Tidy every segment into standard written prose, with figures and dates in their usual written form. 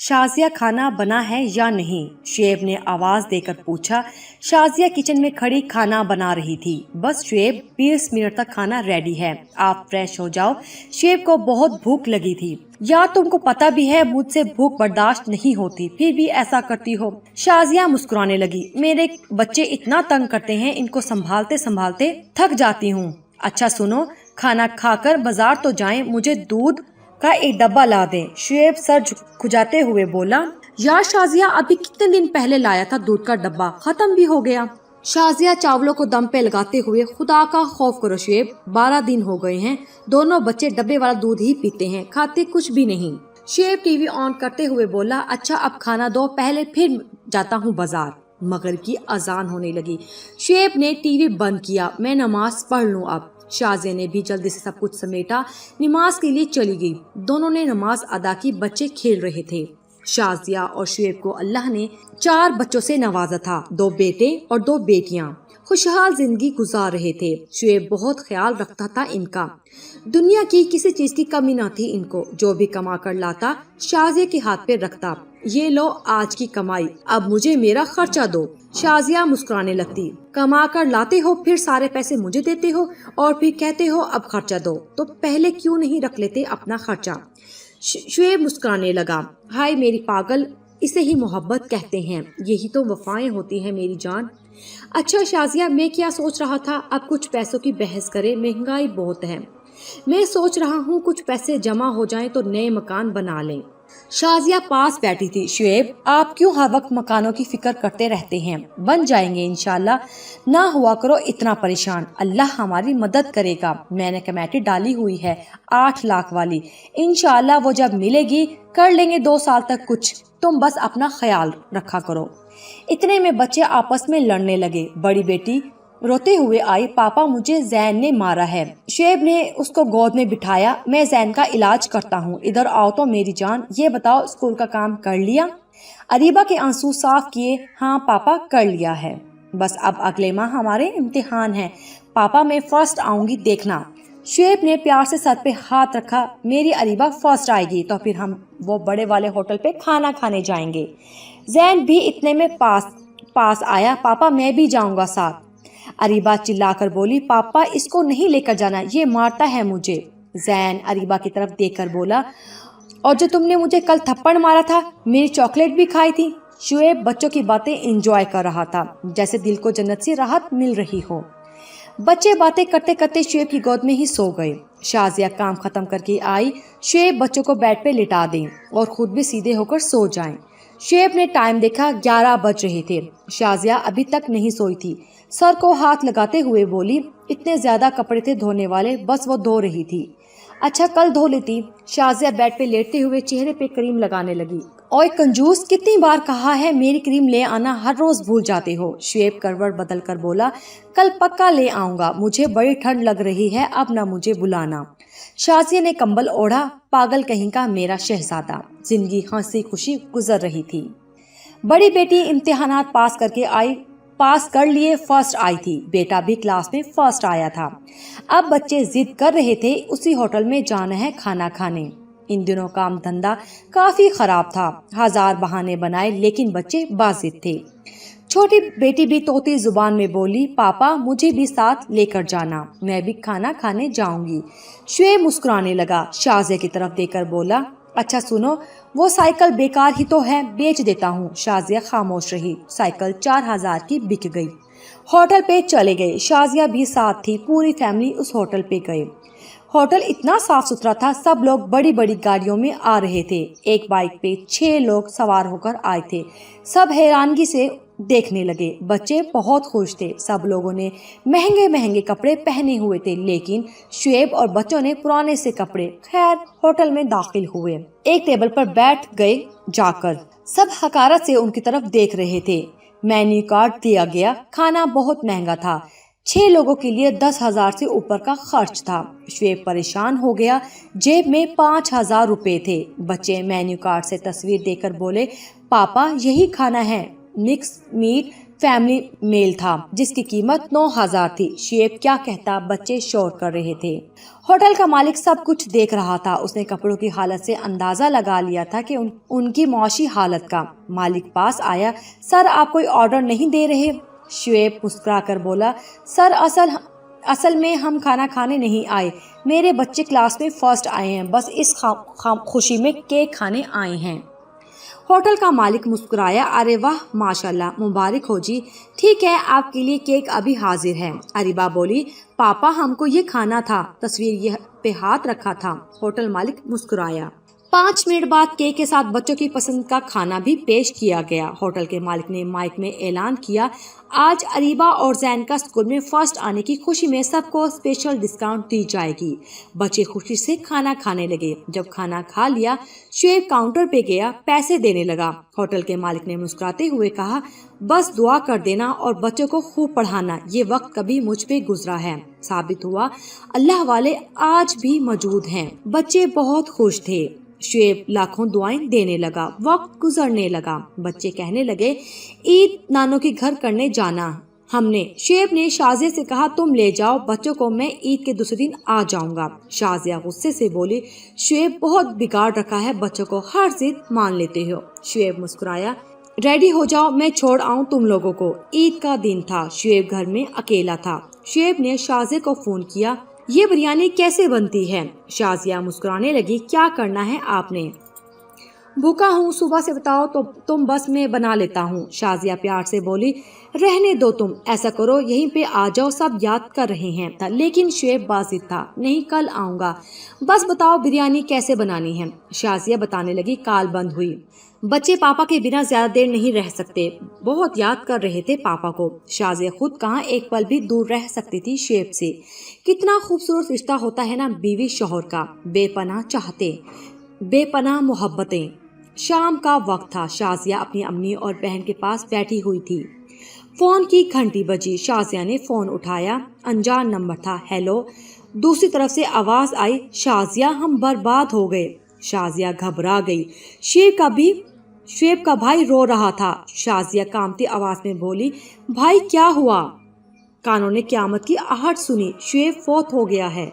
شازیہ کھانا بنا ہے یا نہیں؟ شعیب نے آواز دے کر پوچھا۔ شازیہ کچن میں کھڑی کھانا بنا رہی تھی۔ بس شعیب 20 منٹ تک کھانا ریڈی ہے، آپ فریش ہو جاؤ۔ شعیب کو بہت بھوک لگی تھی۔ یا تم کو پتا بھی ہے مجھ سے بھوک برداشت نہیں ہوتی، پھر بھی ایسا کرتی ہو؟ شازیہ مسکرانے لگی۔ میرے بچے اتنا تنگ کرتے ہیں، ان کو سنبھالتے سنبھالتے تھک جاتی ہوں۔ اچھا سنو، کھانا کھا کر بازار تو جائیں، مجھے دودھ کا ایک ڈبہ لا دیں۔ شعیب سر کھجاتے ہوئے بولا۔ یا شازیہ، ابھی کتنے دن پہلے لایا تھا دودھ کا ڈبہ، ختم بھی ہو گیا۔ شازیہ چاولوں کو دم پہ لگاتے ہوئے، خدا کا خوف کرو شعیب، 12 دن ہو گئے ہیں، دونوں بچے ڈبے والا دودھ ہی پیتے ہیں، کھاتے کچھ بھی نہیں۔ شعیب ٹی وی آن کرتے ہوئے بولا۔ اچھا اب کھانا دو، پہلے پھر جاتا ہوں بازار۔ مغرب کی اذان ہونے لگی۔ شعیب نے ٹی وی بند کیا۔ میں نماز پڑھ لوں اب۔ شازیہ نے بھی جلدی سے سب کچھ سمیٹا، نماز کے لیے چلی گئی۔ دونوں نے نماز ادا کی، بچے کھیل رہے تھے۔ شازیہ اور شعیب کو اللہ نے 4 بچوں سے نوازا تھا، 2 بیٹے اور 2 بیٹیاں۔ خوشحال زندگی گزار رہے تھے۔ شعیب بہت خیال رکھتا تھا ان کا، دنیا کی کسی چیز کی کمی نہ تھی ان کو۔ جو بھی کما کر لاتا شازیہ کے ہاتھ پہ رکھتا، یہ لو آج کی کمائی، اب مجھے میرا خرچہ دو۔ شازیہ مسکرانے لگتی۔ کما کر لاتے ہو، پھر سارے پیسے مجھے دیتے ہو اور پھر کہتے ہو اب خرچہ دو، تو پہلے کیوں نہیں رکھ لیتے اپنا خرچہ؟ شعیب مسکرانے لگا۔ ہائے میری پاگل، اسے ہی محبت کہتے ہیں، یہی تو وفائیں ہوتی ہیں میری جان۔ اچھا شازیہ، میں کیا سوچ رہا تھا، اب کچھ پیسوں کی بحث کرے، مہنگائی بہت ہے۔ میں سوچ رہا ہوں کچھ پیسے جمع ہو جائیں تو نئے مکان بنا لیں۔ شازیہ پاس بیٹھی تھی۔ شعیب، آپ کیوں ہر وقت مکانوں کی فکر کرتے رہتے ہیں؟ بن جائیں گے انشاءاللہ، نہ ہوا کرو اتنا پریشان، اللہ ہماری مدد کرے گا۔ میں نے کمیٹی ڈالی ہوئی ہے 8 لاکھ والی، انشاءاللہ وہ جب ملے گی کر لیں گے 2 سال تک کچھ، تم بس اپنا خیال رکھا کرو۔ اتنے میں بچے آپس میں لڑنے لگے۔ بڑی بیٹی روتے ہوئے آئی، پاپا مجھے زین نے مارا ہے۔ شعیب نے اس کو گود میں بٹھایا۔ میں زین کا علاج کرتا ہوں، ادھر آؤ تو میری جان، یہ بتاؤ اسکول کا کام کر لیا؟ اریبہ کے آنسو صاف کیے۔ ہاں پاپا کر لیا ہے، بس اب اگلے ماہ ہمارے امتحان ہیں، پاپا میں فرسٹ آؤں گی دیکھنا۔ شعیب نے پیار سے سر پہ ہاتھ رکھا۔ میری اریبہ فرسٹ آئے گی تو پھر ہم وہ بڑے والے ہوٹل پہ کھانا کھانے جائیں گے۔ زین بھی اتنے میں پاس آیا، پاپا میں بھی جاؤں گا ساتھ۔ اریبہ چلا کر بولی، پاپا اس کو نہیں لے کر جانا، یہ مارتا ہے مجھے۔ زین اریبہ کی طرف دیکھ کر بولا، اور جو تم نے مجھے کل تھپڑ مارا تھا، میری چاکلیٹ بھی کھائی تھی۔ شعیب بچوں کی باتیں انجوائے کر رہا تھا، جیسے دل کو جنت سے راحت مل رہی ہو۔ بچے باتیں کرتے کرتے شعیب کی گود میں ہی سو گئے۔ شازیہ کام ختم کر کے آئی۔ شعیب بچوں کو بیڈ پہ لٹا دیں اور خود بھی سیدھے ہو کر سو جائیں۔ شعیب نے ٹائم دیکھا، 11 بج رہے تھے۔ شازیہ ابھی تک نہیں سوئی تھی، سر کو ہاتھ لگاتے ہوئے بولی، اتنے زیادہ کپڑے تھے دھونے والے، بس وہ دھو رہی تھی۔ اچھا کل دھو لیتی۔ شازیہ بیڈ پہ لیٹتے ہوئے چہرے پہ کریم لگانے لگی۔ اوئے کنجوس، کتنی بار کہا ہے میری کریم لے آنا، ہر روز بھول جاتے ہو۔ شعیب کروٹ بدل کر بولا، کل پکا لے آؤں گا، مجھے بڑی ٹھنڈ لگ رہی ہے، اب نہ مجھے بلانا۔ شازیہ نے کمبل اوڑھا۔ پاگل کہیں کا میرا شہزادہ، زندگی ہنسی خوشی گزر رہی تھی۔ بڑی بیٹی امتحانات پاس کر لیے فرسٹ آئی تھی، بیٹا بھی کلاس میں فرسٹ آیا تھا۔ اب بچے ضد کر رہے تھے اسی ہوٹل میں جانا ہے کھانا کھانے۔ ان دنوں کام دھندا کافی خراب تھا، 1000 بہانے بنائے لیکن بچے باضد تھے۔ چھوٹی بیٹی بھی طوطی زبان میں بولی، پاپا مجھے بھی ساتھ لے کر جانا، میں بھی کھانا کھانے جاؤں گی۔ شعیب مسکرانے لگا، شازیہ کی طرف دیکھ کر بولا، اچھا سنو، وہ سائیکل بیکار ہی تو ہے، بیچ دیتا ہوں۔ شازیہ خاموش رہی۔ سائیکل 4000 کی بک گئی۔ ہوٹل پہ چلے گئے، شازیہ بھی ساتھ تھی، پوری فیملی اس ہوٹل پہ گئے۔ ہوٹل اتنا صاف ستھرا تھا، سب لوگ بڑی بڑی گاڑیوں میں آ رہے تھے۔ ایک بائک پہ 6 لوگ سوار ہو کر آئے تھے، سب حیرانگی سے دیکھنے لگے۔ بچے بہت خوش تھے، سب لوگوں نے مہنگے مہنگے کپڑے پہنے ہوئے تھے، لیکن شعیب اور بچوں نے پرانے سے کپڑے۔ خیر ہوٹل میں داخل ہوئے، ایک ٹیبل پر بیٹھ گئے جا کر، سب حقارت سے ان کی طرف دیکھ رہے تھے۔ مینیو کارڈ دیا گیا، کھانا بہت مہنگا تھا، 6 لوگوں کے لیے 10,000 سے اوپر کا خرچ تھا۔ شعیب پریشان ہو گیا، جیب میں 5,000 روپے تھے۔ بچے مینیو کارڈ سے تصویر دے کر بولے، پاپا یہی کھانا ہے، مکس میٹ، फैमिली मेल था जिसकी कीमत 9,000 थी। शुएब क्या कहता, बच्चे शोर कर रहे थे। होटल का मालिक सब कुछ देख रहा था। उसने कपड़ों की हालत से अंदाजा लगा लिया था कि उनकी मौशी हालत का। मालिक पास आया, सर आप कोई ऑर्डर नहीं दे रहे? शुएब मुस्कुरा कर बोला, सर असल में हम खाना खाने नहीं आए, मेरे बच्चे क्लास में फर्स्ट आए हैं, बस इस खुशी में केक खाने आए हैं। होटल का मालिक मुस्कुराया, अरे वाह माशाल्लाह, मुबारक हो जी, ठीक है आपके लिए केक अभी हाजिर है। अरीबा बोली, पापा हमको ये खाना था, तस्वीर पे हाथ रखा था। होटल मालिक मुस्कुराया। 5 मिनट बाद केक के साथ बच्चों की पसंद का खाना भी पेश किया गया। होटल के मालिक ने माइक में ऐलान किया, आज अरीबा और जैन का स्कूल में फर्स्ट आने की खुशी में सबको स्पेशल डिस्काउंट दी जाएगी। बच्चे खुशी से खाना खाने लगे। जब खाना खा लिया, शुएब काउंटर पे गया, पैसे देने लगा। होटल के मालिक ने मुस्कुराते हुए कहा, बस दुआ कर देना और बच्चों को खूब पढ़ाना, ये वक्त कभी मुझ पे गुजरा है। साबित हुआ अल्लाह वाले आज भी मौजूद हैं। बच्चे बहुत खुश थे। शुएब लाखों दुआएं देने लगा। वक्त गुजरने लगा। बच्चे कहने लगे, ईद नानों के घर करने जाना हमने। शुएब ने शाजिया से कहा, तुम ले जाओ बच्चों को, मैं ईद के दूसरे दिन आ जाऊंगा। शाजिया गुस्से से बोली, शुएब बहुत बिगाड़ रखा है बच्चों को, हर जिद मान लेते हो। शुएब मुस्कुराया, रेडी हो जाओ, मैं छोड़ आऊं तुम लोगों को। ईद का दिन था। शुएब घर में अकेला था। शुएब ने शाजिया को फोन किया, ये बिरयानी कैसे बनती है? शाजिया मुस्कुराने लगी, क्या करना है आपने? भूखा हूँ, सुबह से बताओ तो तुम, बस मैं बना लेता हूँ। शाजिया प्यार से बोली, रहने दो तुम, ऐसा करो यहीं पे आ जाओ, सब याद कर रहे हैं। लेकिन शुएब बाजिद था, नहीं कल आऊंगा, बस बताओ बिरयानी कैसे बनानी है। शाजिया बताने लगी। कॉल बंद हुई। बच्चे पापा के बिना ज्यादा देर नहीं रह सकते, बहुत याद कर रहे थे पापा को। शाजिया खुद कहाँ एक पल भी दूर रह सकती थी शुएब से। कितना खूबसूरत रिश्ता होता है ना बीवी शौहर का, बेपनाह चाहते, बेपनाह मोहब्बतें। शाम का वक्त था। शाजिया अपनी अम्मी और बहन के पास बैठी हुई थी। फोन की घंटी बजी। शाजिया ने फोन उठाया। अनजान नंबर था। हेलो। दूसरी तरफ से आवाज आई, शाजिया हम बर्बाद हो गए। शाजिया घबरा गई। शुएब का भाई रो रहा था। शाजिया कांपती आवाज में बोली, भाई क्या हुआ? कानों ने क़यामत की आहट सुनी। शुएब फौत हो गया है।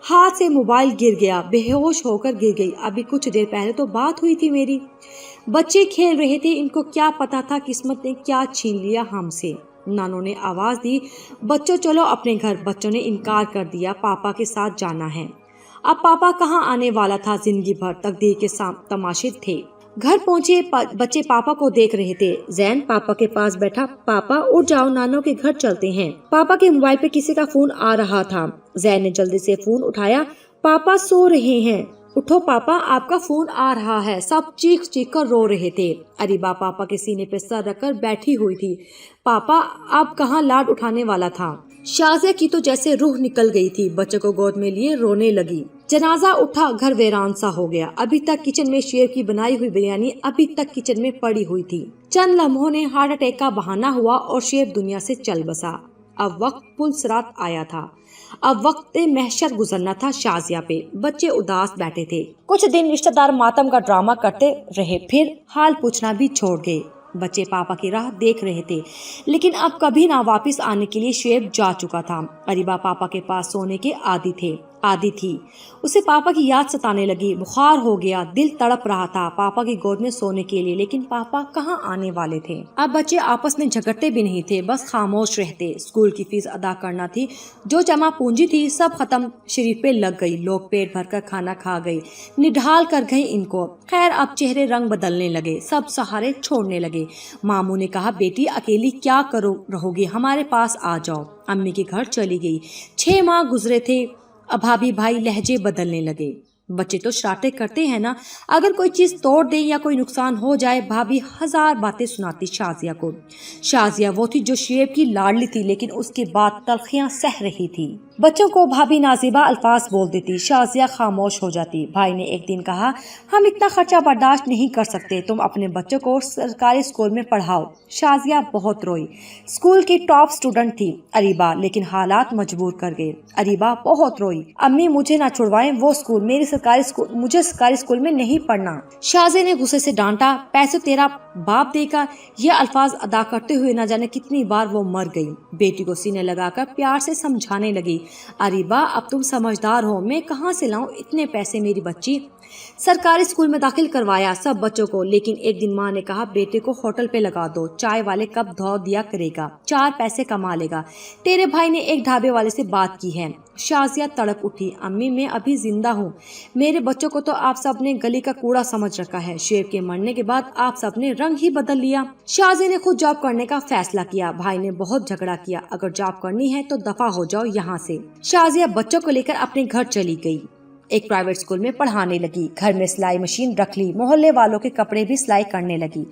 हाथ से मोबाइल गिर गया, बेहोश होकर गिर गई। अभी कुछ देर पहले तो बात हुई थी मेरी। बच्चे खेल रहे थे, इनको क्या पता था किस्मत ने क्या छीन लिया हमसे। नानों ने आवाज दी, बच्चों चलो अपने घर। बच्चों ने इनकार कर दिया, पापा के साथ जाना है। अब पापा कहाँ आने वाला था, जिंदगी भर तकदीर के तमाशे थे। घर पहुंचे बच्चे पापा को देख रहे थे। जैन पापा के पास बैठा, पापा उठ जाओ, नानों के घर चलते हैं। पापा के मोबाइल पे किसी का फोन आ रहा था। जैन ने जल्दी से फोन उठाया, पापा सो रहे हैं, उठो पापा आपका फोन आ रहा है। सब चीख चीख कर रो रहे थे। अरीबा पापा के सीने पे सर रखकर बैठी हुई थी। पापा अब कहाँ लाड उठाने वाला था। शाजिया की तो जैसे रूह निकल गई थी। बच्चों को गोद में लिए रोने लगी। जनाजा उठा, घर वीरान सा हो गया। अभी तक किचन में शुएब की बनाई हुई बिरयानी अभी तक किचन में पड़ी हुई थी। चंद लम्हों ने हार्ट अटैक का बहाना हुआ और शुएब दुनिया से चल बसा। अब वक्त पुलसरात आया था। अब वक्त महशर गुजरना था शाजिया पे। बच्चे उदास बैठे थे। कुछ दिन रिश्तेदार मातम का ड्रामा करते रहे, फिर हाल पूछना भी छोड़ गए। बच्चे पापा की राह देख रहे थे, लेकिन अब कभी ना वापस आने के लिए शुएब जा चुका था। अरीबा पापा के पास सोने के आदी थी। उसे पापा की याद सताने लगी। बुखार हो गया, दिल तड़प रहा था पापा की गोद में सोने के लिए, लेकिन पापा कहाँ आने वाले थे। अब बच्चे आपस में झगड़ते भी नहीं थे, बस खामोश रहते। स्कूल की फीस अदा करना थी, जो जमा पूंजी थी सब खत्म शरीफ पे लग गई। लोग पेट भर कर खाना खा गए, निढाल कर गए इनको। खैर अब चेहरे रंग बदलने लगे, सब सहारे छोड़ने लगे। मामू ने कहा, बेटी अकेली क्या रहोगी, हमारे पास आ जाओ। अम्मी के घर चली गई। 6 माह गुजरे थे। अब भाभी भाई लहजे बदलने लगे। बच्चे तो शरारतें करते हैं ना, अगर कोई चीज तोड़ दे या कोई नुकसान हो जाए, भाभी 1000 बातें सुनाती शाजिया को। शाजिया वो थी जो शुएब की लाडली थी, लेकिन उसके बाद तलखियां सह रही थी। बच्चों को भाभी नाजिबा अल्फाज बोल देती, शाजिया खामोश हो जाती। भाई ने एक दिन कहा, हम इतना खर्चा बर्दाश्त नहीं कर सकते, तुम अपने बच्चों को सरकारी स्कूल में पढ़ाओ। शाजिया बहुत रोई। स्कूल की टॉप स्टूडेंट थी अरीबा, लेकिन हालात मजबूर कर गए। अरीबा बहुत रोई, अम्मी मुझे ना छुड़वाएं, वो स्कूल मेरी सरकारी स्कूल में नहीं पढ़ना। शाजिया ने गुस्से से डांटा, पैसे तेरा बाप देगा। ये अल्फाज अदा करते हुए न जाने कितनी बार वो मर गई। बेटी को सीने लगाकर प्यार से समझाने लगी, अरीबा अब तुम समझदार हो, मैं कहाँ से लाऊं इतने पैसे मेरी बच्ची। सरकारी स्कूल में दाखिल करवाया सब बच्चों को, लेकिन एक दिन माँ ने कहा बेटे को होटल पे लगा दो, चाय वाले कप धो दिया करेगा, 4 पैसे कमा लेगा। तेरे भाई ने एक ढाबे वाले से बात की है। शाजिया तड़प उठी, अम्मी मैं अभी जिंदा हूँ, मेरे बच्चों को तो आप सब ने गली का कूड़ा समझ रखा है। शुएब के मरने के बाद आप सब ने रंग ही बदल लिया। शाजिया ने खुद जॉब करने का फैसला किया। भाई ने बहुत झगड़ा किया, अगर जॉब करनी है तो दफा हो जाओ यहाँ से। शाजिया बच्चों को लेकर अपने घर चली गई। एक प्राइवेट स्कूल में पढ़ाने लगी, घर में सिलाई मशीन रख ली, मोहल्ले वालों के कपड़े भी सिलाई करने लगी।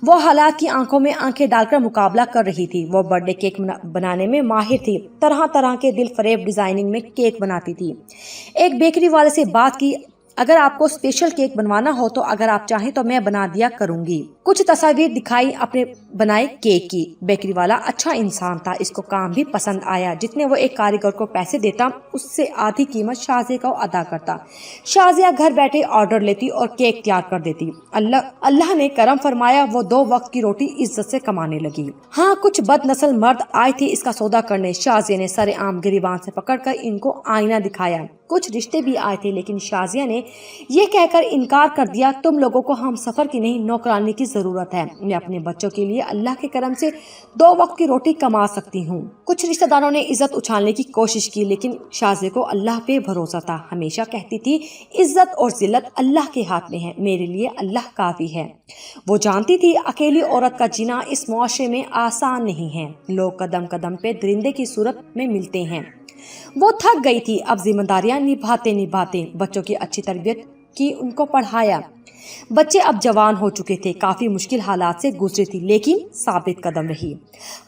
वो हालात की आंखों में आंखें डालकर मुकाबला कर रही थी। वो बर्थडे केक बनाने में माहिर थी, तरह तरह के दिल फरेब डिजाइनिंग में केक बनाती थी। एक बेकरी वाले से बात की, अगर आपको स्पेशल केक बनवाना हो तो अगर आप चाहें तो मैं बना दिया करूंगी। कुछ तस्वीर दिखाई अपने बनाए केक की। बेकरी वाला अच्छा इंसान था, इसको काम भी पसंद आया। जितने वो एक कारीगर को पैसे देता उससे आधी कीमत शाजिया को अदा करता। शाजिया घर बैठे ऑर्डर लेती और केक तैयार कर देती। अल्लाह ने करम फरमाया, वो 2 वक्त की रोटी इज्जत से कमाने लगी। हाँ, कुछ बदनस्ल मर्द आए थे इसका सौदा करने। शाजिया ने सरेआम गिरीबान से पकड़कर इनको आईना दिखाया। कुछ रिश्ते भी आए थे, लेकिन शाजिया ने ये कहकर इनकार कर दिया, तुम लोगों को हम सफर की नहीं नौकरानी की जरूरत है। मैं अपने बच्चों के लिए अल्लाह के करम से 2 वक्त की रोटी कमा सकती हूँ। कुछ रिश्तेदारों ने इज्जत उछालने की कोशिश की, लेकिन शाजिया को अल्लाह पे भरोसा था। हमेशा कहती थी, इज्जत और जिल्लत अल्लाह के हाथ में है, मेरे लिए अल्लाह काफी है। वो जानती थी अकेली औरत का जीना इस मुआशरे में आसान नहीं है। लोग कदम कदम पे दरिंदे की सूरत में मिलते हैं। वो थक गई थी। अब जिम्मेदारियां निभाते बच्चों की अच्छी तरबियत की, उनको पढ़ाया। बच्चे अब जवान हो चुके थे, काफी मुश्किल हालात से गुजरे थी, लेकिन साबित कदम रही।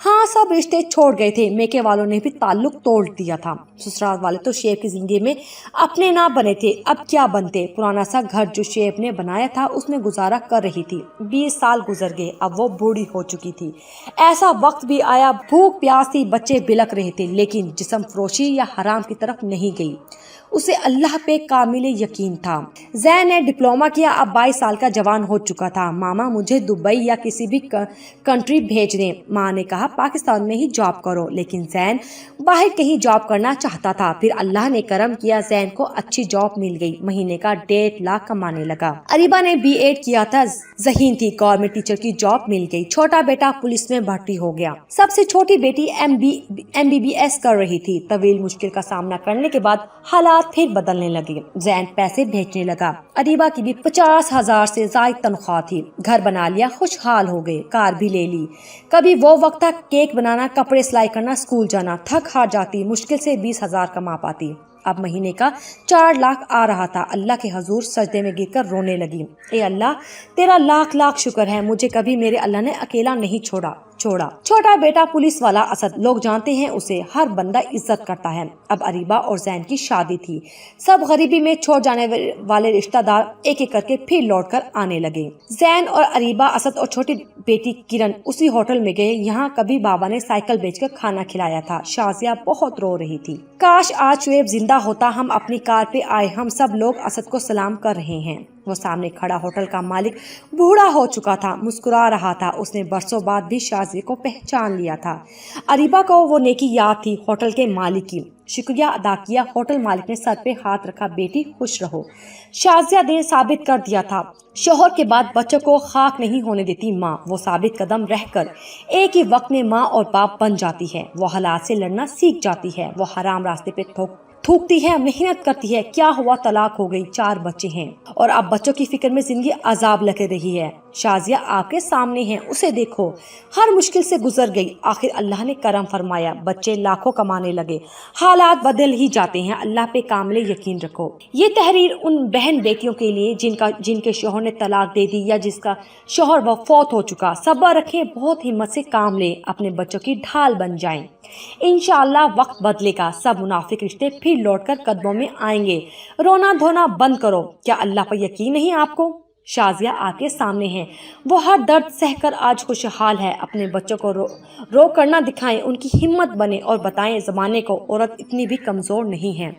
हाँ, सब रिश्ते छोड़ गए थे। मेके वालों ने भी ताल्लुक तोड़ दिया था। ससुराल वाले तो शुएब की जिंदगी में अपने ना बने थे, अब क्या बनते। पुराना सा घर जो शुएब ने बनाया था उसमें गुजारा कर रही थी। 20 साल गुजर गए, अब वो बूढ़ी हो चुकी थी। ऐसा वक्त भी आया, भूख प्यास थी, बच्चे बिलक रहे थे, लेकिन जिस्म फरोशी या हराम की तरफ नहीं गई। उसे अल्लाह पे कामिल यकीन था। जैन ने डिप्लोमा किया, अब 22 साल का जवान हो चुका था। मामा मुझे दुबई या किसी भी कंट्री भेज दें। माँ ने कहा पाकिस्तान में ही जॉब करो, लेकिन जैन बाहर कहीं जॉब करना चाहता था। फिर अल्लाह ने करम किया, जैन को अच्छी जॉब मिल गई, महीने का 1.5 लाख कमाने लगा। अरीबा ने B.Ed किया था, ज़हीन थी, गवर्नमेंट टीचर की जॉब मिल गई। छोटा बेटा पुलिस में भर्ती हो गया। सबसे छोटी बेटी MBBS कर रही थी। तवील मुश्किल का सामना करने के बाद हालात फिर बदलने लगे। जैन पैसे भेजने लगा। अरीबा की भी 50,000 से ज्यादा तनख्वाह थी। घर बना लिया, खुशहाल हो गए, कार भी ले ली। कभी वो वक्त था केक बनाना, कपड़े सिलाई करना, स्कूल जाना। थक हार जाती, मुश्किल से 20,000 कमा पाती। अब महीने का 4 लाख आ रहा था। अल्लाह के हजूर सजदे में गिरकर रोने लगी, ए अल्लाह तेरा लाख लाख शुक्र है, मुझे कभी मेरे अल्लाह ने अकेला नहीं छोड़ा। छोटा बेटा पुलिस वाला असद, लोग जानते हैं उसे, हर बंदा इज्जत करता है। अब अरीबा और जैन की शादी थी। सब गरीबी में छोड़ जाने वाले रिश्तेदार एक एक करके फिर लौट कर आने लगे। जैन और अरीबा, असद और छोटी बेटी किरण उसी होटल में गए। यहाँ कभी बाबा ने साइकिल बेचकर खाना खिलाया था। शाजिया बहुत रो रही थी। काश आज शुएब जिंदा होता, हम अपनी कार पे आए। हम सब लोग असद को सलाम कर रहे हैं। वो सामने खड़ा होटल का मालिक बूढ़ा हो चुका था, मुस्कुरा रहा था। उसने बरसों बाद भी शाजिया को पहचान लिया था। अरीबा को वो नेकी याद थी होटल के मालिक की। शुक्रिया अदा किया। होटल मालिक ने सर पे हाथ रखा, बेटी खुश रहो। शाजिया ने साबित कर दिया था, शोहर के बाद बच्चों को खाक नहीं होने देती माँ। वो साबित कदम रहकर एक ही वक्त में माँ और बाप बन जाती है। वो हालात से लड़ना सीख जाती है। वो हराम रास्ते पे थूकती है, मेहनत करती है। क्या हुआ, तलाक हो गई, 4 बच्चे हैं और अब बच्चों की फिक्र में जिंदगी अजाब लगे रही है। शाजिया आपके सामने है, उसे देखो, हर मुश्किल से गुजर गई। आखिर अल्लाह ने करम फरमाया, बच्चे लाखों कमाने लगे। हालात बदल ही जाते हैं, अल्लाह पे कामिल यकीन रखो। ये तहरीर उन बहन बेटियों के लिए जिनके शोहर ने तलाक दे दी या जिसका शोहर वफात हो चुका। सब्र रखें, बहुत हिम्मत से काम ले, अपने बच्चों की ढाल बन जाएं। इंशाअल्लाह वक्त बदलेगा, सब मुनाफिक रिश्ते फिर लौटकर कदमों में आएंगे। रोना धोना बंद करो। क्या अल्लाह पर यकीन नहीं आपको? شازیہ آپ کے سامنے ہیں، وہ ہر درد سہ کر آج خوشحال ہے۔ اپنے بچوں کو رو کر نہ دکھائیں، ان کی ہمت بنے اور بتائیں زمانے کو عورت اتنی بھی کمزور نہیں ہے۔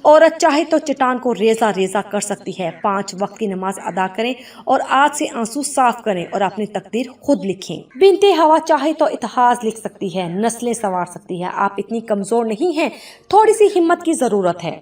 عورت چاہے تو چٹان کو ریزہ ریزہ کر سکتی ہے۔ 5 وقت کی نماز ادا کریں اور آج سے آنسو صاف کریں اور اپنی تقدیر خود لکھیں۔ بنت ہوا چاہے تو اتحاد لکھ سکتی ہے، نسلیں سنوار سکتی ہے۔ آپ اتنی کمزور نہیں ہیں، تھوڑی سی ہمت کی ضرورت ہے۔